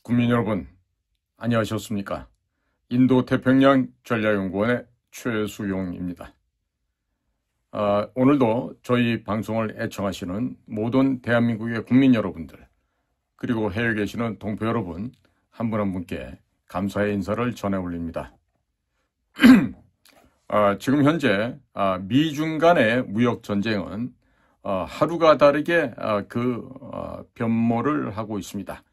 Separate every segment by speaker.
Speaker 1: 국민 여러분, 안녕하셨습니까? 인도태평양 전략연구원의 최수용입니다. 오늘도 저희 방송을 애청하시는 모든 대한민국의 국민 여러분들, 그리고 해외에 계시는 동포 여러분, 한 분 한 분께 감사의 인사를 전해 올립니다. 지금 현재 미중 간의 무역 전쟁은 하루가 다르게 변모를 하고 있습니다.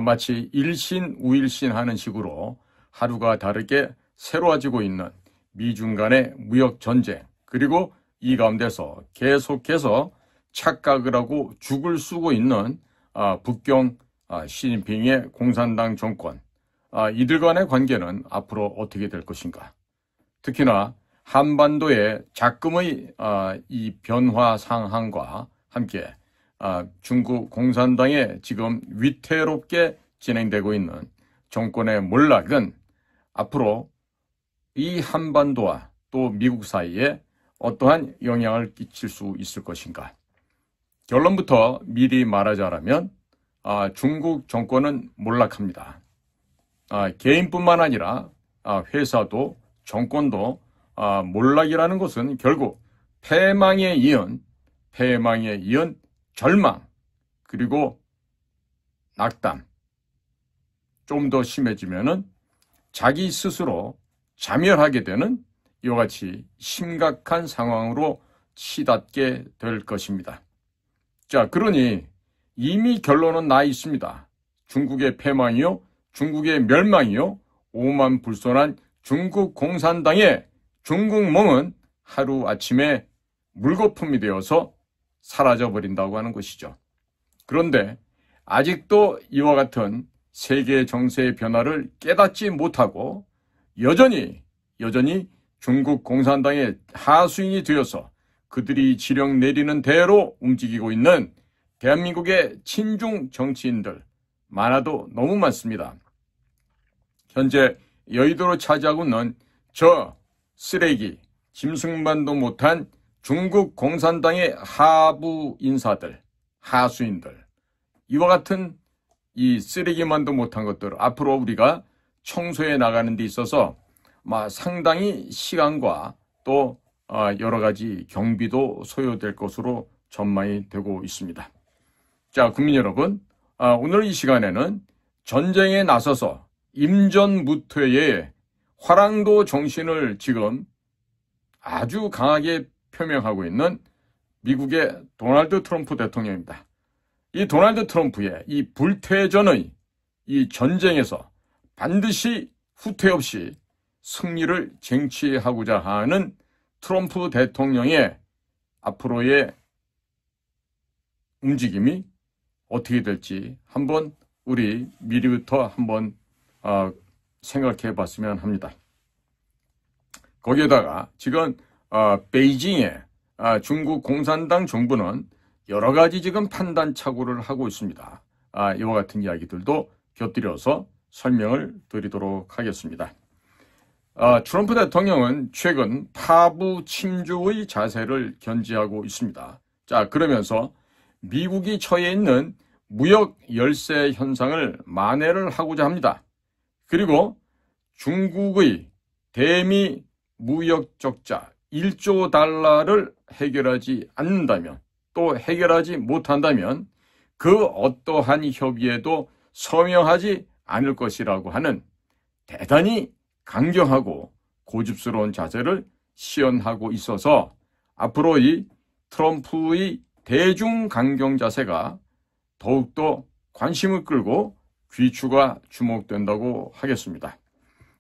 Speaker 1: 마치 일신 우일신 하는 식으로 하루가 다르게 새로워지고 있는 미중 간의 무역 전쟁, 그리고 이 가운데서 계속해서 착각을 하고 죽을 쓰고 있는 북경 시진핑의 공산당 정권, 이들 간의 관계는 앞으로 어떻게 될 것인가? 특히나 한반도의 작금의 이 변화 상황과 함께 중국 공산당의 지금 위태롭게 진행되고 있는 정권의 몰락은 앞으로 이 한반도와 또 미국 사이에 어떠한 영향을 끼칠 수 있을 것인가? 결론부터 미리 말하자면 중국 정권은 몰락합니다. 개인뿐만 아니라 회사도 정권도 몰락이라는 것은 결국 패망에 이은 절망, 그리고 낙담, 좀 더 심해지면은 자기 스스로 자멸하게 되는 이와 같이 심각한 상황으로 치닫게 될 것입니다. 자, 그러니 이미 결론은 나 있습니다. 중국의 패망이요, 중국의 멸망이요, 오만불손한 중국 공산당의 중국몽은 하루아침에 물거품이 되어서 사라져버린다고 하는 것이죠. 그런데 아직도 이와 같은 세계 정세의 변화를 깨닫지 못하고 여전히 중국 공산당의 하수인이 되어서 그들이 지령 내리는 대로 움직이고 있는 대한민국의 친중 정치인들 많아도 너무 많습니다. 현재 여의도를 차지하고 있는 저 쓰레기, 짐승만도 못한 중국 공산당의 하부 인사들, 하수인들, 이와 같은 이 쓰레기만도 못한 것들 앞으로 우리가 청소해 나가는 데 있어서 상당히 시간과 또 여러 가지 경비도 소요될 것으로 전망이 되고 있습니다. 자, 국민 여러분, 오늘 이 시간에는 전쟁에 나서서 임전무퇴의 화랑도 정신을 지금 아주 강하게 표명하고 있는 미국의 도널드 트럼프 대통령입니다. 이 도널드 트럼프의 이 불태전의 이 전쟁에서 반드시 후퇴 없이 승리를 쟁취하고자 하는 트럼프 대통령의 앞으로의 움직임이 어떻게 될지 한번 우리 미리부터 한번 생각해 봤으면 합니다. 거기에다가 지금 베이징의 중국 공산당 정부는 여러 가지 지금 판단착오를 하고 있습니다. 이와 같은 이야기들도 곁들여서 설명을 드리도록 하겠습니다. 트럼프 대통령은 최근 파부 침주의 자세를 견지하고 있습니다. 자, 그러면서 미국이 처해 있는 무역 열세 현상을 만회를 하고자 합니다. 그리고 중국의 대미 무역 적자 1조 달러를 해결하지 않는다면, 또 해결하지 못한다면 그 어떠한 협의에도 서명하지 않을 것이라고 하는 대단히 강경하고 고집스러운 자세를 시연하고 있어서 앞으로 이 트럼프의 대중 강경 자세가 더욱더 관심을 끌고 귀추가 주목된다고 하겠습니다.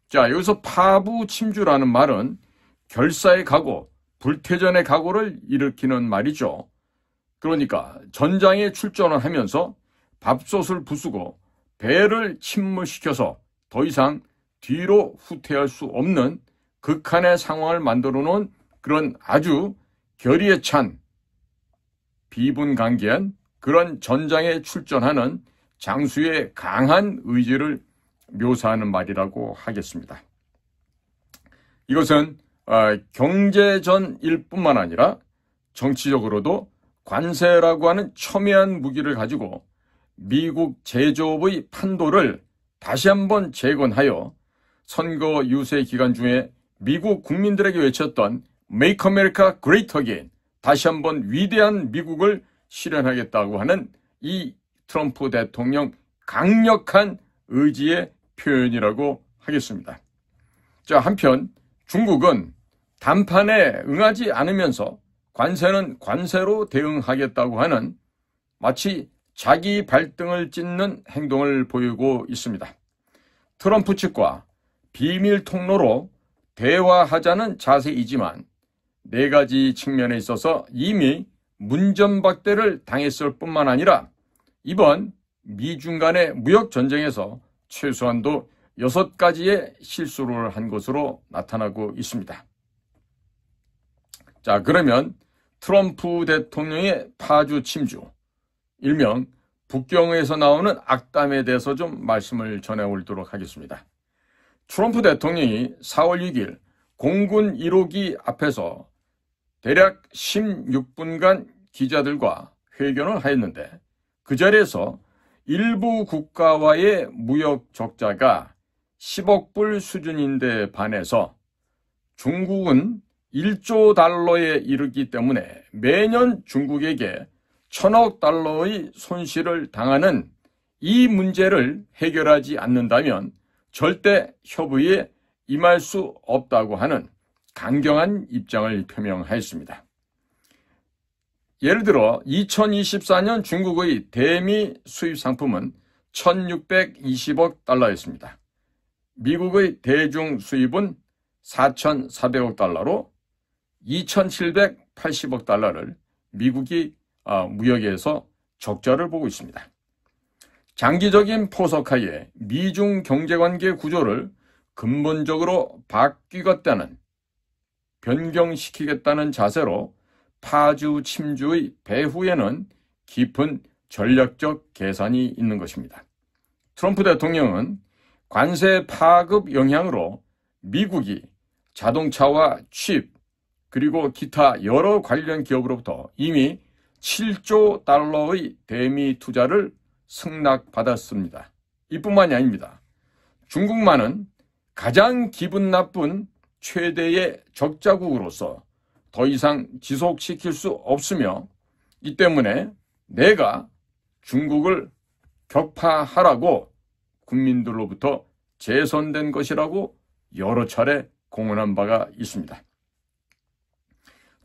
Speaker 1: 자, 여기서 파부 침주라는 말은 결사의 각오, 불태전의 각오를 일으키는 말이죠. 그러니까 전장에 출전을 하면서 밥솥을 부수고 배를 침몰시켜서 더 이상 뒤로 후퇴할 수 없는 극한의 상황을 만들어 놓은 그런 아주 결의에 찬 비분간개한 그런 전장에 출전하는 장수의 강한 의지를 묘사하는 말이라고 하겠습니다. 이것은 경제전일 뿐만 아니라 정치적으로도 관세라고 하는 첨예한 무기를 가지고 미국 제조업의 판도를 다시 한번 재건하여 선거 유세 기간 중에 미국 국민들에게 외쳤던 Make America Great Again, 다시 한번 위대한 미국을 실현하겠다고 하는 이 트럼프 대통령 강력한 의지의 표현이라고 하겠습니다. 자, 한편 중국은 담판에 응하지 않으면서 관세는 관세로 대응하겠다고 하는 마치 자기 발등을 찢는 행동을 보이고 있습니다. 트럼프 측과 비밀 통로로 대화하자는 자세이지만 네 가지 측면에 있어서 이미 문전박대를 당했을 뿐만 아니라 이번 미중 간의 무역 전쟁에서 최소한도 6가지의 실수를 한 것으로 나타나고 있습니다. 자, 그러면 트럼프 대통령의 파주 침주, 일명 북경에서 나오는 악담에 대해서 좀 말씀을 전해오도록 하겠습니다. 트럼프 대통령이 4월 6일 공군 1호기 앞에서 대략 16분간 기자들과 회견을 하였는데 그 자리에서 일부 국가와의 무역 적자가 10억 불 수준인데 반해서 중국은 1조 달러에 이르기 때문에 매년 중국에게 1000억 달러의 손실을 당하는 이 문제를 해결하지 않는다면 절대 협의에 임할 수 없다고 하는 강경한 입장을 표명하였습니다. 예를 들어 2024년 중국의 대미 수입 상품은 1620억 달러였습니다. 미국의 대중 수입은 4400억 달러로 2780억 달러를 미국이 무역에서 적자를 보고 있습니다. 장기적인 포석하에 미중 경제관계 구조를 근본적으로 바뀌겠다는, 변경시키겠다는 자세로 파주 침주의 배후에는 깊은 전략적 계산이 있는 것입니다. 트럼프 대통령은 관세 파급 영향으로 미국이 자동차와 칩 그리고 기타 여러 관련 기업으로부터 이미 7조 달러의 대미 투자를 승낙받았습니다. 이뿐만이 아닙니다. 중국만은 가장 기분 나쁜 최대의 적자국으로서 더 이상 지속시킬 수 없으며 이 때문에 내가 중국을 격파하라고 국민들로부터 제선된 것이라고 여러 차례 공언한 바가 있습니다.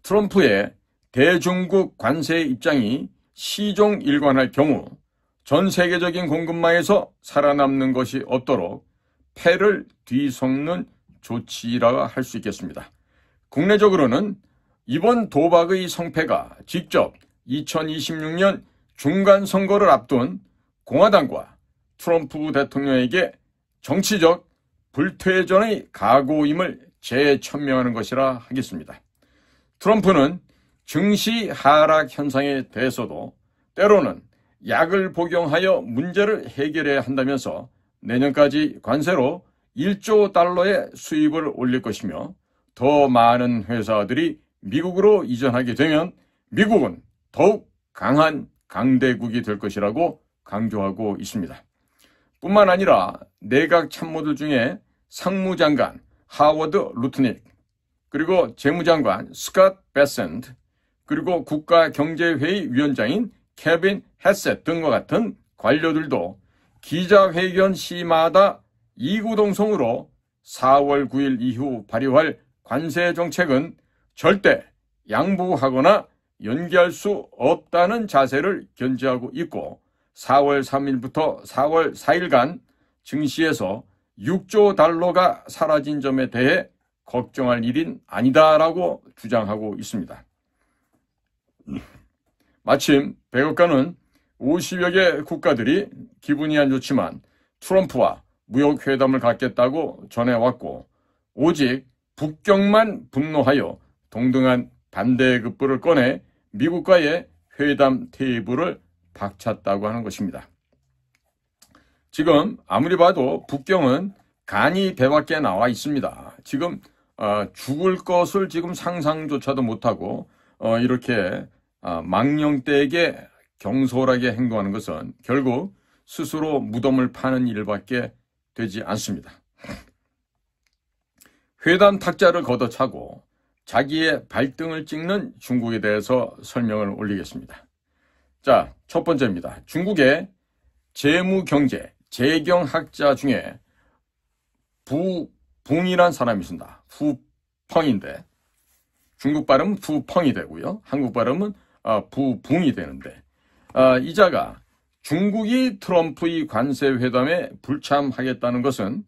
Speaker 1: 트럼프의 대중국 관세 입장이 시종일관할 경우 전 세계적인 공급망에서 살아남는 것이 없도록 패를 뒤섞는 조치라고 할 수 있겠습니다. 국내적으로는 이번 도박의 성패가 직접 2026년 중간선거를 앞둔 공화당과 트럼프 대통령에게 정치적 불퇴전의 각오임을 재천명하는 것이라 하겠습니다. 트럼프는 증시 하락 현상에 대해서도 때로는 약을 복용하여 문제를 해결해야 한다면서 내년까지 관세로 1조 달러의 수입을 올릴 것이며 더 많은 회사들이 미국으로 이전하게 되면 미국은 더욱 강한 강대국이 될 것이라고 강조하고 있습니다. 뿐만 아니라 내각 참모들 중에 상무장관 하워드 루트닉, 그리고 재무장관 스캇 베센트, 그리고 국가경제회의 위원장인 케빈 헤셋 등과 같은 관료들도 기자회견 시마다 이구동성으로 4월 9일 이후 발효할 관세 정책은 절대 양보하거나 연기할 수 없다는 자세를 견지하고 있고 4월 3일부터 4월 4일간 증시에서 6조 달러가 사라진 점에 대해 걱정할 일은 아니다라고 주장하고 있습니다. 마침 백악관은 50여 개 국가들이 기분이 안 좋지만 트럼프와 무역회담을 갖겠다고 전해왔고 오직 북경만 분노하여 동등한 반대급부를 꺼내 미국과의 회담 테이블을 박찼다고 하는 것입니다. 지금 아무리 봐도 북경은 간이 배밖에 나와 있습니다. 지금 죽을 것을 지금 상상조차도 못하고 이렇게 망령되게 경솔하게 행동하는 것은 결국 스스로 무덤을 파는 일밖에 되지 않습니다. 회담 탁자를 걷어차고 자기의 발등을 찍는 중국에 대해서 설명을 올리겠습니다. 자, 첫 번째입니다. 중국의 재무경제, 재경학자 중에 부붕이란 사람이 있습니다. 부펑인데 중국 발음은 부펑이 되고요. 한국 발음은 부붕이 되는데 이자가 중국이 트럼프의 관세 회담에 불참하겠다는 것은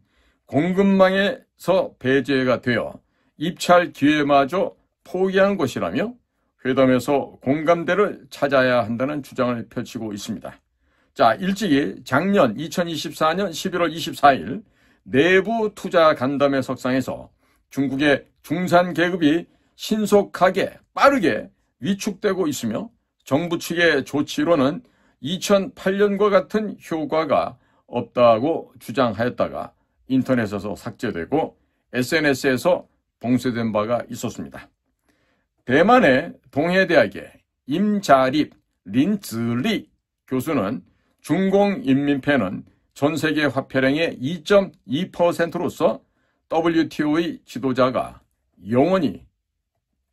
Speaker 1: 공급망에서 배제가 되어 입찰 기회마저 포기하는 것이라며 회담에서 공감대를 찾아야 한다는 주장을 펼치고 있습니다. 자, 일찍이 작년 2024년 11월 24일 내부 투자 간담회 석상에서 중국의 중산 계급이 신속하게 빠르게 위축되고 있으며 정부 측의 조치로는 2008년과 같은 효과가 없다고 주장하였다가 인터넷에서 삭제되고 SNS에서 봉쇄된 바가 있었습니다. 대만의 동해대학의 임자립 린즈리 교수는 중공인민폐는 전세계 화폐량의 2.2%로서 WTO의 지도자가 영원히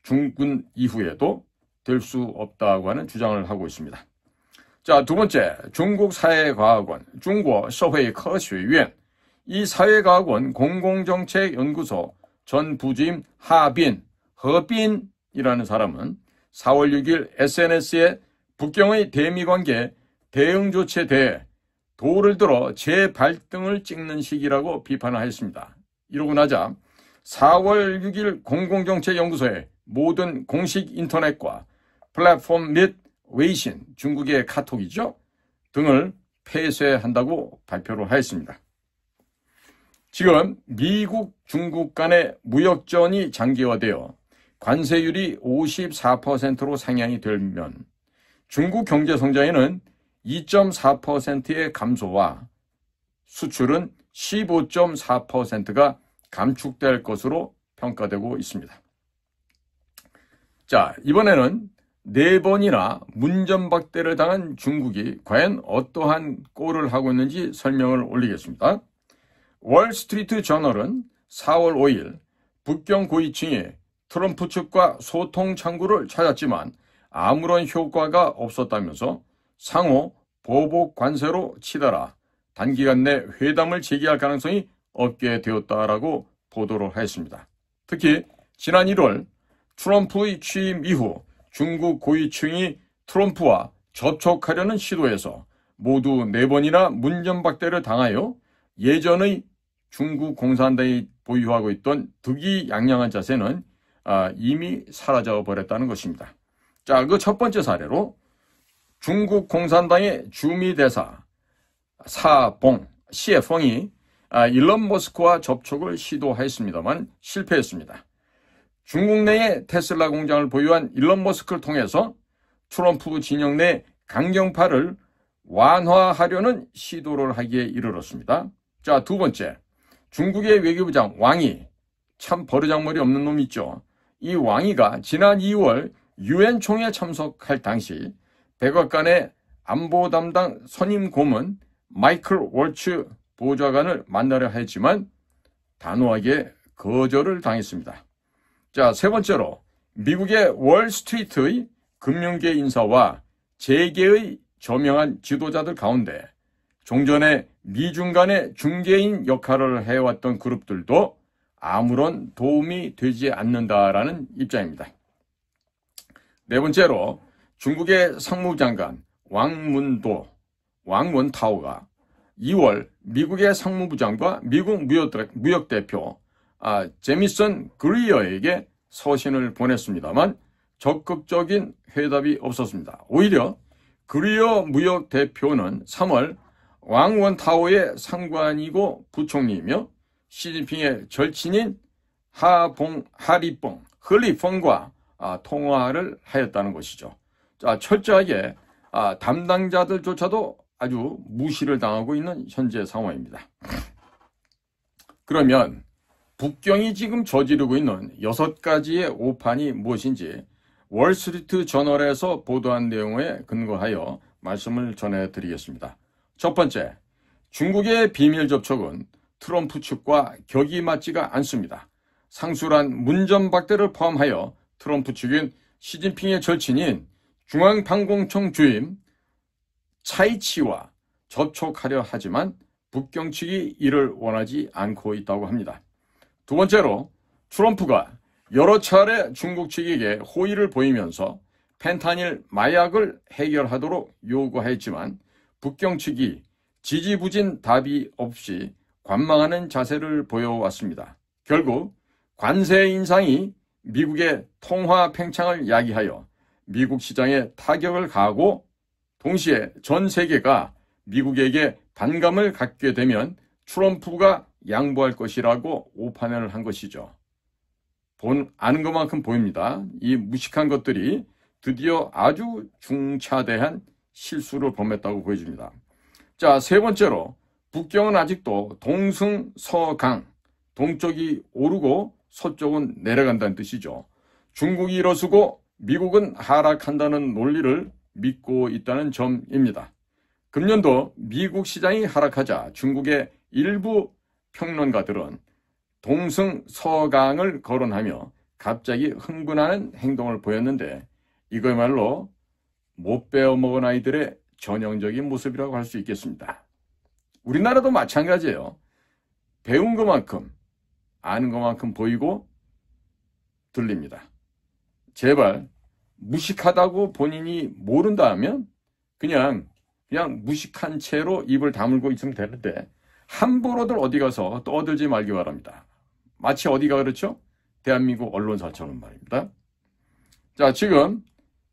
Speaker 1: 중군 이후에도 될 수 없다고 하는 주장을 하고 있습니다. 자, 두 번째, 중국 사회과학원, 중국社会科学院. 이 사회과학원 공공정책연구소 전 부주임 허빈이라는 사람은 4월 6일 SNS에 북경의 대미관계 대응 조치에 대해 돌을 들어 제 발등을 찍는 시기라고 비판을 하였습니다. 이러고 나자 4월 6일 공공정책연구소의 모든 공식 인터넷과 플랫폼 및 웨이신, 중국의 카톡이죠, 등을 폐쇄한다고 발표를 하였습니다. 지금 미국, 중국 간의 무역전이 장기화되어 관세율이 54%로 상향이 되면 중국 경제 성장에는 2.4%의 감소와 수출은 15.4%가 감축될 것으로 평가되고 있습니다. 자, 이번에는 4번이나 문전박대를 당한 중국이 과연 어떠한 꼴을 하고 있는지 설명을 올리겠습니다. 월스트리트 저널은 4월 5일 북경 고위층이 트럼프 측과 소통 창구를 찾았지만 아무런 효과가 없었다면서 상호 보복 관세로 치달아 단기간 내 회담을 재개할 가능성이 없게 되었다라고 보도를 하였습니다. 특히 지난 1월 트럼프의 취임 이후 중국 고위층이 트럼프와 접촉하려는 시도에서 모두 4번이나 문전박대를 당하여 예전의 중국 공산당이 보유하고 있던 득이양양한 자세는 이미 사라져 버렸다는 것입니다. 자, 그 첫 번째 사례로 중국 공산당의 주미대사 시에펑이 일론 머스크와 접촉을 시도했습니다만 실패했습니다. 중국 내에 테슬라 공장을 보유한 일론 머스크를 통해서 트럼프 진영 내 강경파를 완화하려는 시도를 하기에 이르렀습니다. 자, 두 번째, 중국의 외교부장 왕이, 참 버르장머리 없는 놈 있죠. 이 왕이가 지난 2월 유엔 총회에 참석할 당시 백악관의 안보 담당 선임 고문 마이클 월츠 보좌관을 만나려 했지만 단호하게 거절을 당했습니다. 자, 세 번째로 미국의 월스트리트의 금융계 인사와 재계의 저명한 지도자들 가운데 종전에 미중 간의 중개인 역할을 해왔던 그룹들도 아무런 도움이 되지 않는다라는 입장입니다. 네 번째로 중국의 상무장관 왕원타오가 2월 미국의 상무부장과 미국 무역대표 제미슨 그리어에게 서신을 보냈습니다만 적극적인 회답이 없었습니다. 오히려 그리어 무역대표는 3월 왕원타오의 상관이고 부총리이며 시진핑의 절친인 허리펑과 통화를 하였다는 것이죠. 자, 철저하게 담당자들조차도 아주 무시를 당하고 있는 현재 상황입니다. 그러면 북경이 지금 저지르고 있는 6가지의 오판이 무엇인지 월스트리트 저널에서 보도한 내용에 근거하여 말씀을 전해드리겠습니다. 첫 번째, 중국의 비밀 접촉은 트럼프 측과 격이 맞지가 않습니다. 상술한 문전박대를 포함하여 트럼프 측은 시진핑의 절친인 중앙방공청 주임 차이치와 접촉하려 하지만 북경 측이 이를 원하지 않고 있다고 합니다. 두 번째로 트럼프가 여러 차례 중국 측에게 호의를 보이면서 펜타닐 마약을 해결하도록 요구했지만 북경 측이 지지부진 답이 없이 관망하는 자세를 보여왔습니다. 결국 관세 인상이 미국의 통화 팽창을 야기하여 미국 시장에 타격을 가하고 동시에 전 세계가 미국에게 반감을 갖게 되면 트럼프가 양보할 것이라고 오판을 한 것이죠. 아는 것만큼 보입니다. 이 무식한 것들이 드디어 아주 중차대한 실수를 범했다고 보여집니다. 자, 세 번째로 북경은 아직도 동승서강, 동쪽이 오르고 서쪽은 내려간다는 뜻이죠. 중국이 일어서고 미국은 하락한다는 논리를 믿고 있다는 점입니다. 금년도 미국 시장이 하락하자 중국의 일부 평론가들은 동승서강을 거론하며 갑자기 흥분하는 행동을 보였는데 이거야말로 못 배워먹은 아이들의 전형적인 모습이라고 할 수 있겠습니다. 우리나라도 마찬가지예요. 배운 것만큼 아는 것만큼 보이고 들립니다. 제발 무식하다고 본인이 모른다 하면 그냥 무식한 채로 입을 다물고 있으면 되는데 함부로들 어디 가서 떠들지 말기 바랍니다. 마치 어디가 그렇죠? 대한민국 언론사처럼 말입니다. 자, 지금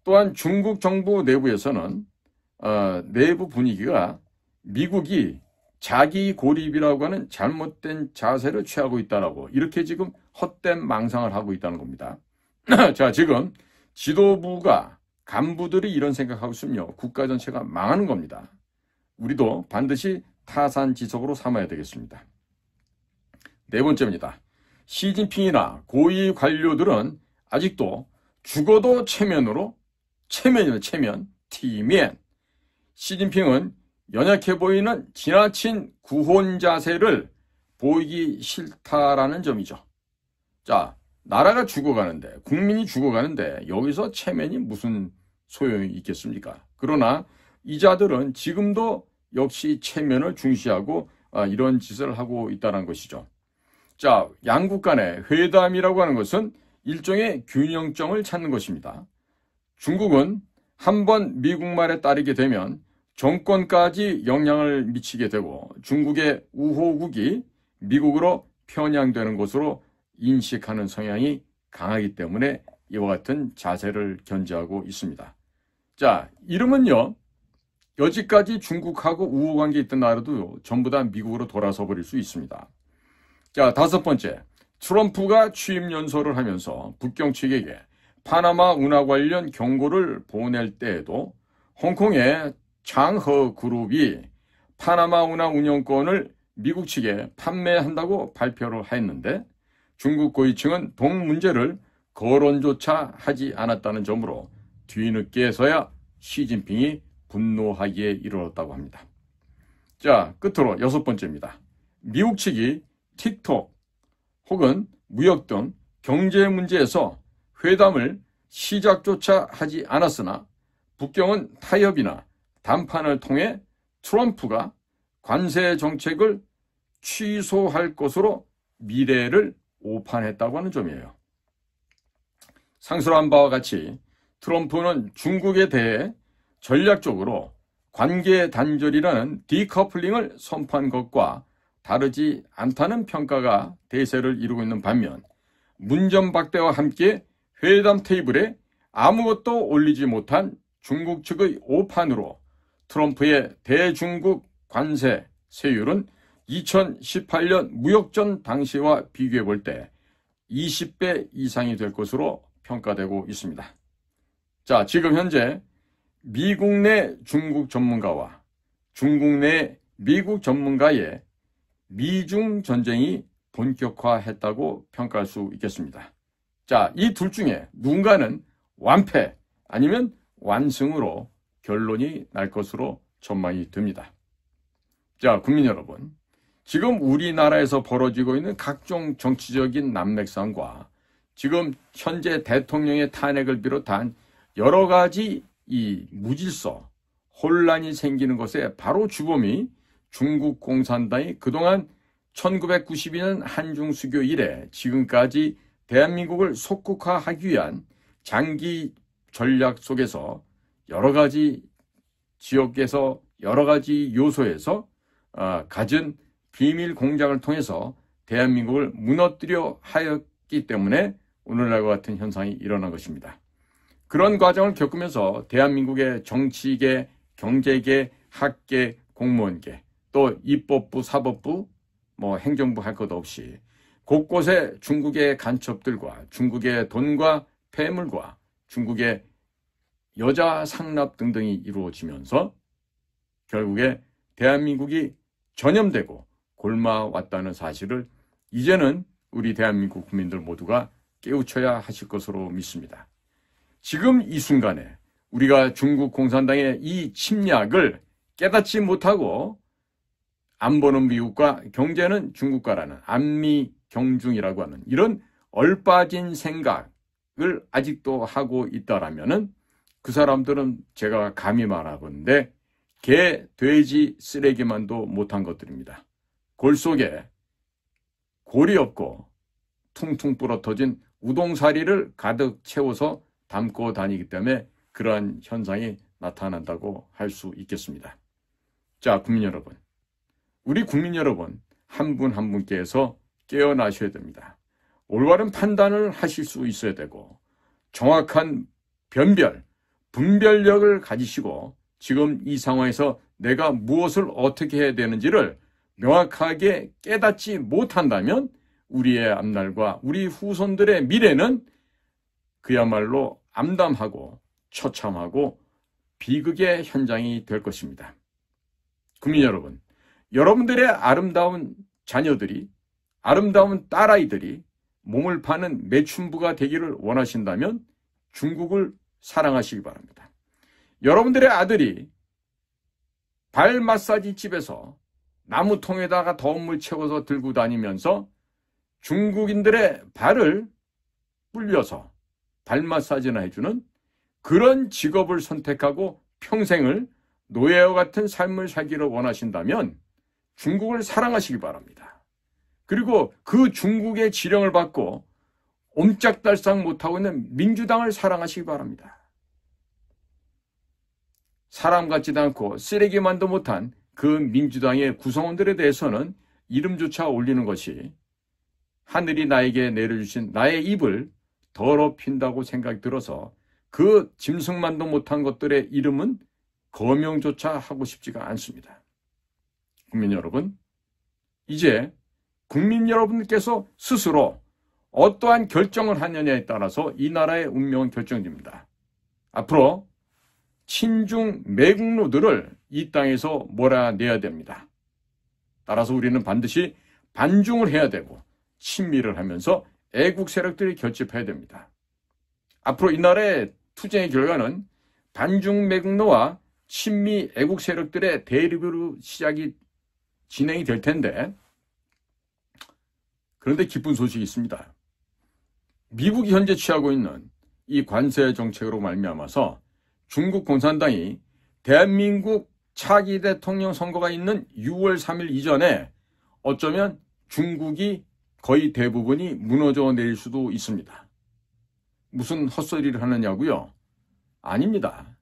Speaker 1: 또한 중국 정부 내부에서는 내부 분위기가 미국이 자기 고립이라고 하는 잘못된 자세를 취하고 있다라고 이렇게 지금 헛된 망상을 하고 있다는 겁니다. 자, 지금 지도부가 간부들이 이런 생각하고 있으면요, 국가 전체가 망하는 겁니다. 우리도 반드시 타산지석으로 삼아야 되겠습니다. 네 번째입니다. 시진핑이나 고위 관료들은 아직도 죽어도 체면으로, 체면이면 체면, 티면. 시진핑은 연약해 보이는 지나친 구혼 자세를 보이기 싫다라는 점이죠. 자, 나라가 죽어가는데, 국민이 죽어가는데 여기서 체면이 무슨 소용이 있겠습니까? 그러나 이 자들은 지금도 역시 체면을 중시하고 이런 짓을 하고 있다는 것이죠. 자, 양국 간의 회담이라고 하는 것은 일종의 균형점을 찾는 것입니다. 중국은 한번 미국 말에 따르게 되면 정권까지 영향을 미치게 되고 중국의 우호국이 미국으로 편향되는 것으로 인식하는 성향이 강하기 때문에 이와 같은 자세를 견지하고 있습니다. 자, 이러면요, 여지까지 중국하고 우호관계 있던 나라도 전부 다 미국으로 돌아서 버릴 수 있습니다. 자, 다섯 번째, 트럼프가 취임 연설을 하면서 북경 측에게 파나마 운하 관련 경고를 보낼 때에도 홍콩의 장허 그룹이 파나마 운하 운영권을 미국 측에 판매한다고 발표를 했는데 중국 고위층은 동 문제를 거론조차 하지 않았다는 점으로 뒤늦게서야 시진핑이 분노하기에 이르렀다고 합니다. 자, 끝으로 여섯 번째입니다. 미국 측이 틱톡 혹은 무역 등 경제 문제에서 회담을 시작조차 하지 않았으나 북경은 타협이나 담판을 통해 트럼프가 관세 정책을 취소할 것으로 미래를 오판했다고 하는 점이에요. 상술한 바와 같이 트럼프는 중국에 대해 전략적으로 관계 단절이라는 디커플링을 선포한 것과 다르지 않다는 평가가 대세를 이루고 있는 반면 문전박대와 함께 회담 테이블에 아무것도 올리지 못한 중국 측의 오판으로 트럼프의 대중국 관세 세율은 2018년 무역전 당시와 비교해 볼 때 20배 이상이 될 것으로 평가되고 있습니다. 자, 지금 현재 미국 내 중국 전문가와 중국 내 미국 전문가의 미중 전쟁이 본격화했다고 평가할 수 있겠습니다. 자, 이 둘 중에 누군가는 완패 아니면 완승으로 결론이 날 것으로 전망이 됩니다. 자, 국민 여러분, 지금 우리나라에서 벌어지고 있는 각종 정치적인 난맥상과 지금 현재 대통령의 탄핵을 비롯한 여러 가지 이 무질서, 혼란이 생기는 것에 바로 주범이 중국 공산당이 그동안 1992년 한중수교 이래 지금까지 대한민국을 속국화하기 위한 장기 전략 속에서 여러 가지 지역에서 여러 가지 요소에서 가진 비밀 공작을 통해서 대한민국을 무너뜨려 하였기 때문에 오늘날과 같은 현상이 일어난 것입니다. 그런 과정을 겪으면서 대한민국의 정치계, 경제계, 학계, 공무원계, 또 입법부, 사법부, 행정부 할 것 없이 곳곳에 중국의 간첩들과 중국의 돈과 폐물과 중국의 여자 상납 등등이 이루어지면서 결국에 대한민국이 전염되고 곪아왔다는 사실을 이제는 우리 대한민국 국민들 모두가 깨우쳐야 하실 것으로 믿습니다. 지금 이 순간에 우리가 중국 공산당의 이 침략을 깨닫지 못하고 안보는 미국과 경제는 중국과라는 안미경중이라고 하는 이런 얼빠진 생각을 아직도 하고 있다라면은 그 사람들은 제가 감히 말하건대 개, 돼지, 쓰레기만도 못한 것들입니다. 골 속에 골이 없고 퉁퉁 부러터진 우동사리를 가득 채워서 담고 다니기 때문에 그러한 현상이 나타난다고 할 수 있겠습니다. 자, 국민 여러분, 우리 국민 여러분 한 분 한 분께서 깨어나셔야 됩니다. 올바른 판단을 하실 수 있어야 되고 정확한 분별력을 가지시고 지금 이 상황에서 내가 무엇을 어떻게 해야 되는지를 명확하게 깨닫지 못한다면 우리의 앞날과 우리 후손들의 미래는 그야말로 암담하고 처참하고 비극의 현장이 될 것입니다. 국민 여러분, 여러분들의 아름다운 자녀들이, 아름다운 딸아이들이 몸을 파는 매춘부가 되기를 원하신다면 중국을 사랑하시기 바랍니다. 여러분들의 아들이 발 마사지 집에서 나무통에다가 더운 물 채워서 들고 다니면서 중국인들의 발을 불려서 발 마사지나 해주는 그런 직업을 선택하고 평생을 노예와 같은 삶을 살기를 원하신다면 중국을 사랑하시기 바랍니다. 그리고 그 중국의 지령을 받고 옴짝달싹 못하고 있는 민주당을 사랑하시기 바랍니다. 사람 같지도 않고 쓰레기만도 못한 그 민주당의 구성원들에 대해서는 이름조차 올리는 것이 하늘이 나에게 내려주신 나의 입을 더럽힌다고 생각이 들어서 그 짐승만도 못한 것들의 이름은 거명조차 하고 싶지가 않습니다. 국민 여러분, 이제 국민 여러분께서 스스로 어떠한 결정을 하느냐에 따라서 이 나라의 운명은 결정됩니다. 앞으로 친중 매국노들을 이 땅에서 몰아내야 됩니다. 따라서 우리는 반드시 반중을 해야 되고 친미를 하면서 애국 세력들이 결집해야 됩니다. 앞으로 이 나라의 투쟁의 결과는 반중 매국노와 친미 애국 세력들의 대립으로 진행이 될 텐데, 그런데 기쁜 소식이 있습니다. 미국이 현재 취하고 있는 이 관세 정책으로 말미암아서 중국 공산당이 대한민국 차기 대통령 선거가 있는 6월 3일 이전에 어쩌면 중국이 거의 대부분이 무너져 내릴 수도 있습니다. 무슨 헛소리를 하느냐고요? 아닙니다.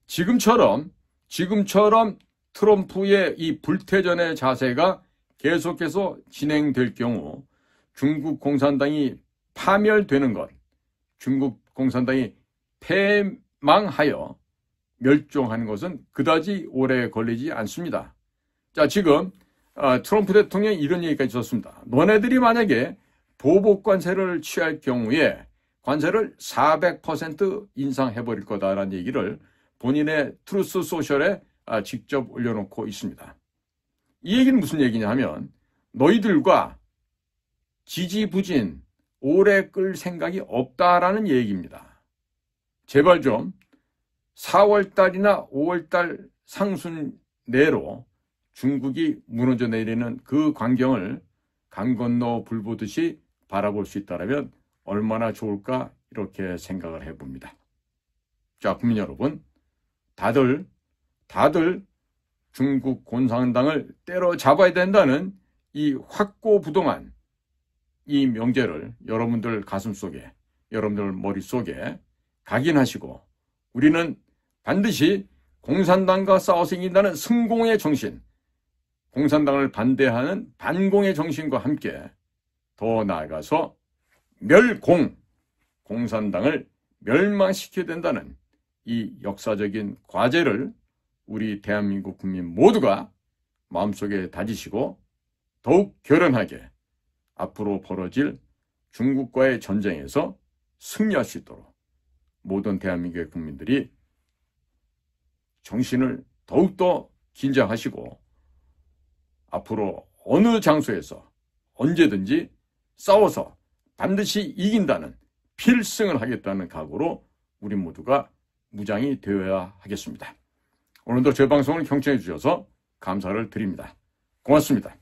Speaker 1: 지금처럼 트럼프의 이 불태전의 자세가 계속해서 진행될 경우 중국 공산당이 파멸되는 것, 중국 공산당이 패망하여 멸종하는 것은 그다지 오래 걸리지 않습니다. 자, 지금 트럼프 대통령이 이런 얘기까지 있었습니다. 너네들이 만약에 보복 관세를 취할 경우에 관세를 400% 인상해버릴 거다라는 얘기를 본인의 트루스 소셜에 직접 올려놓고 있습니다. 이 얘기는 무슨 얘기냐 하면 너희들과 지지부진 오래 끌 생각이 없다라는 얘기입니다. 제발 좀 4월달이나 5월달 상순 내로 중국이 무너져 내리는 그 광경을 강 건너 불 보듯이 바라볼 수 있다면 얼마나 좋을까 이렇게 생각을 해봅니다. 자, 국민 여러분, 다들 중국 공산당을 때려잡아야 된다는 이 확고부동한 이 명제를 여러분들 가슴속에, 여러분들 머릿속에 각인하시고 우리는 반드시 공산당과 싸워서 이긴다는 승공의 정신, 공산당을 반대하는 반공의 정신과 함께 더 나아가서 공산당을 멸망시켜야 된다는 이 역사적인 과제를 우리 대한민국 국민 모두가 마음속에 다지시고 더욱 결연하게 앞으로 벌어질 중국과의 전쟁에서 승리할 수 있도록 모든 대한민국의 국민들이 정신을 더욱더 긴장하시고 앞으로 어느 장소에서 언제든지 싸워서 반드시 이긴다는 필승을 하겠다는 각오로 우리 모두가 무장이 되어야 하겠습니다. 오늘도 제 방송을 경청해 주셔서 감사를 드립니다. 고맙습니다.